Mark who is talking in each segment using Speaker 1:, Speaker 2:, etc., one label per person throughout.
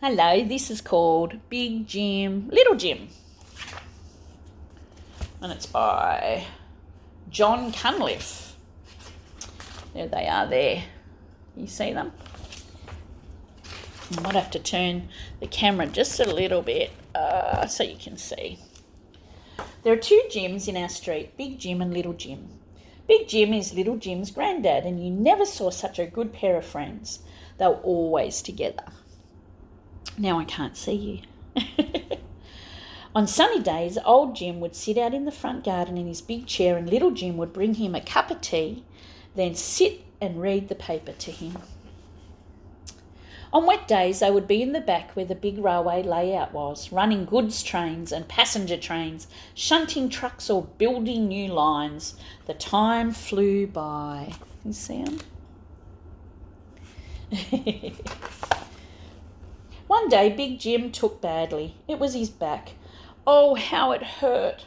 Speaker 1: Hello, this is called Big Jim, Little Jim. And it's by John Cunliffe. There they are there. You see them? I might have to turn the camera just a little bit so you can see. There are two Jims in our street, Big Jim and Little Jim. Big Jim is Little Jim's granddad, and you never saw such a good pair of friends. They were always together. Now I can't see you. On sunny days, old Jim would sit out in the front garden in his big chair, and Little Jim would bring him a cup of tea, then sit and read the paper to him. On wet days, they would be in the back where the big railway layout was, running goods trains and passenger trains, shunting trucks or building new lines. The time flew by. You see them? One day, Big Jim took badly. It was his back. Oh, how it hurt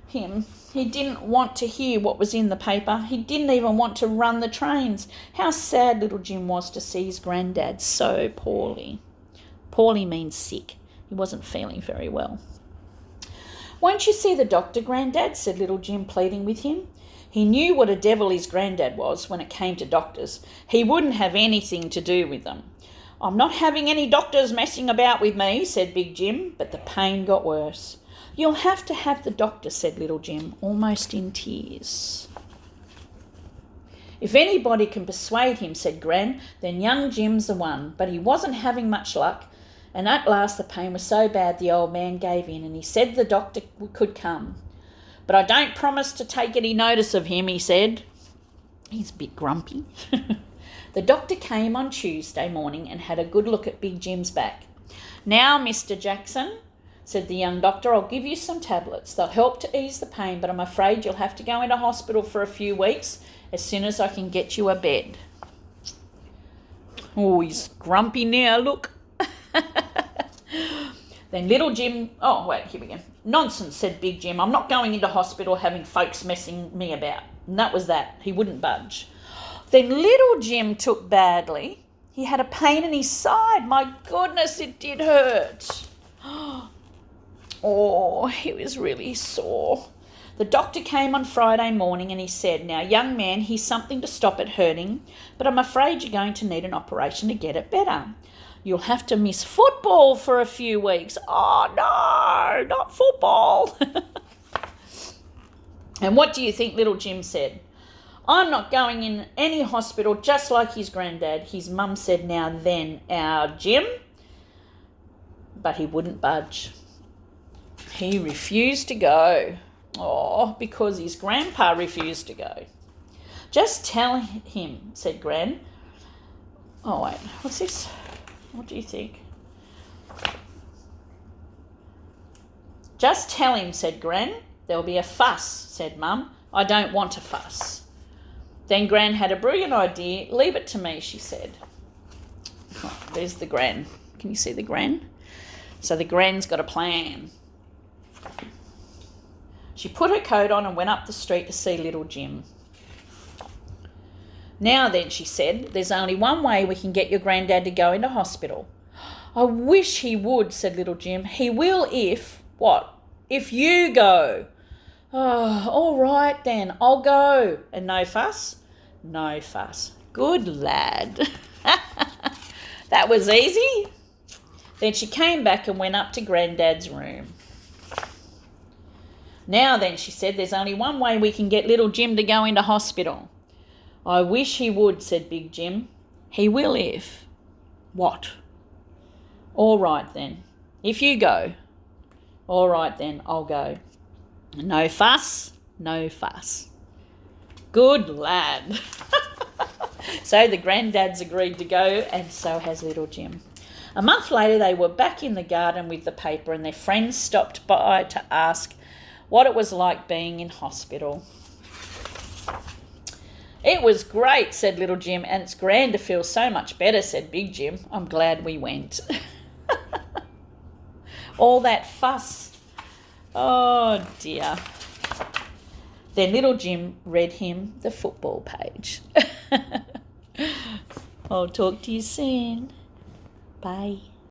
Speaker 1: him. He didn't want to hear what was in the paper. He didn't even want to run the trains. How sad Little Jim was to see his granddad so poorly. Poorly means sick. He wasn't feeling very well. Won't you see the doctor, Granddad? Said Little Jim, pleading with him. He knew what a devil his granddad was when it came to doctors. He wouldn't have anything to do with them. I'm not having any doctors messing about with me, said Big Jim, but the pain got worse. You'll have to have the doctor, said Little Jim, almost in tears. If anybody can persuade him, said Gran, then young Jim's the one, but he wasn't having much luck, and at last the pain was so bad the old man gave in, and he said the doctor could come. But I don't promise to take any notice of him, he said. He's a bit grumpy. The doctor came on Tuesday morning and had a good look at Big Jim's back. Now, Mr. Jackson, said the young doctor, I'll give you some tablets. They'll help to ease the pain, but I'm afraid you'll have to go into hospital for a few weeks as soon as I can get you a bed. Oh, he's grumpy now, look. Then Little Jim, oh, wait, here we go. Nonsense, said Big Jim. I'm not going into hospital having folks messing me about. And that was that. He wouldn't budge. Then Little Jim took badly. He had a pain in his side. My goodness, it did hurt. Oh, he was really sore. The doctor came on Friday morning and he said, now, young man, here's something to stop it hurting, but I'm afraid you're going to need an operation to get it better. You'll have to miss football for a few weeks. Oh, no, not football. And what do you think Little Jim said? I'm not going in any hospital, just like his granddad. His mum said, now then, our Jim. But he wouldn't budge. He refused to go. Oh, because his grandpa refused to go. Just tell him, said Gran. Oh, wait, what's this? What do you think? Just tell him, said Gran. There'll be a fuss, said Mum. I don't want a fuss. Then Gran had a brilliant idea. Leave it to me, she said. Oh, there's the Gran. Can you see the Gran? So the Gran's got a plan. She put her coat on and went up the street to see Little Jim. Now then, she said, there's only one way we can get your granddad to go into hospital. I wish he would, said Little Jim. He will if, what? If you go. Oh, all right then, I'll go. And no fuss? No fuss. Good lad. That was easy. Then she came back and went up to Granddad's room. Now then, she said, there's only one way we can get Little Jim to go into hospital. I wish he would, said Big Jim. He will if. What? All right then. If you go. All right then, I'll go. No fuss, no fuss. Good lad. So the granddads agreed to go, and so has Little Jim. A month later, they were back in the garden with the paper, and their friends stopped by to ask what it was like being in hospital. It was great, said Little Jim, and it's grand to feel so much better, said Big Jim. I'm glad we went. All that fuss. Oh, dear. Then Little Jim read him the football page. I'll talk to you soon. Bye.